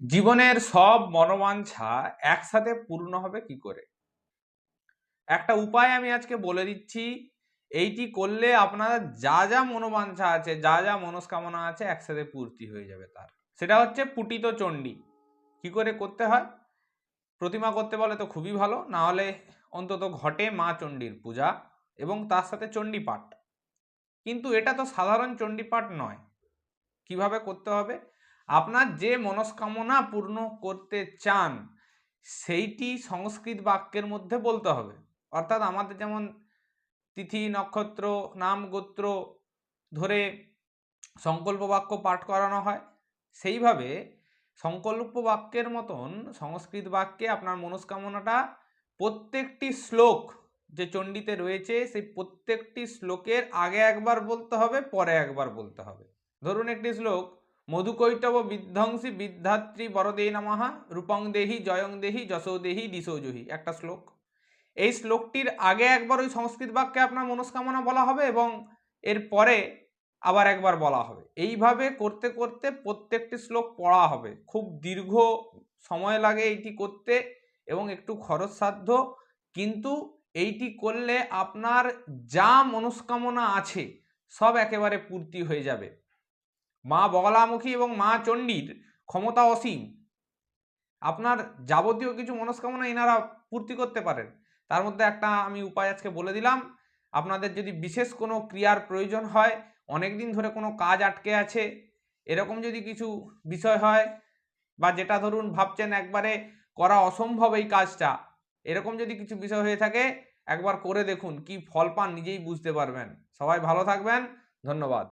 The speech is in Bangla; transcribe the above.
জীবনের সব মনোবাঞ্ছা একসাথে পূর্ণ হবে কি করে? একটা উপায় আমি আজকে বলে দিচ্ছি। এইটি করলে আপনার যা যা মনোবাঞ্ছা আছে, যা যা মনস্কামনা আছে একসাথে পূর্তি হয়ে যাবে তার। সেটা হচ্ছে পুটিত চণ্ডী। কি করে করতে হয়? প্রতিমা করতে বলে তো খুবই ভালো, না হলে অন্তত ঘটে মা চণ্ডীর পূজা এবং তার সাথে চণ্ডী পাঠ। কিন্তু এটা তো সাধারণ চণ্ডী পাঠ নয়। কিভাবে করতে হবে? আপনার যে মনস্কামনা পূর্ণ করতে চান সেইটি সংস্কৃত বাক্যের মধ্যে বলতে হবে। অর্থাৎ আমাদের যেমন তিথি নক্ষত্র নাম গোত্র ধরে সংকল্প বাক্য পাঠ করানো হয়, সেইভাবে সংকল্প বাক্যের মতন সংস্কৃত বাক্যে আপনার মনস্কামনাটা প্রত্যেকটি শ্লোক যে চণ্ডীতে রয়েছে সেই প্রত্যেকটি শ্লোকের আগে একবার বলতে হবে, পরে একবার বলতে হবে। ধরুন একটি শ্লোক, মধুকৈটব বিধ্বংসী বিদ্ধাত্রী বরদে নমঃ রূপং দেহি জয়ং দেহি যশো দেহি দিশো জহি, একটা শ্লোক। এই শ্লোকটির আগে একবার ওই সংস্কৃত বাক্যে আপনার মনস্কামনা বলা হবে এবং এর পরে আবার একবার বলা হবে। এইভাবে করতে করতে প্রত্যেকটি শ্লোক পড়া হবে। খুব দীর্ঘ সময় লাগে এইটি করতে এবং একটু খরচসাধ্য, কিন্তু এইটি করলে আপনার যা মনস্কামনা আছে সব একেবারে পূর্তি হয়ে যাবে। মা বগলামুখী এবং মা চণ্ডীর ক্ষমতা অসীম। আপনার যাবতীয় কিছু মনস্কামনা এনারা পূর্তি করতে পারেন। তার মধ্যে একটা আমি উপায় আজকে বলে দিলাম। আপনাদের যদি বিশেষ কোনো ক্রিয়ার প্রয়োজন হয়, অনেক দিন ধরে কোনো কাজ আটকে আছে, এরকম যদি কিছু বিষয় হয়, বা যেটা ধরুন ভাবছেন একবারে করা অসম্ভব এই কাজটা, এরকম যদি কিছু বিষয় হয়ে থাকে একবার করে দেখুন, কি ফল পান নিজেই বুঝতে পারবেন। সবাই ভালো থাকবেন, ধন্যবাদ।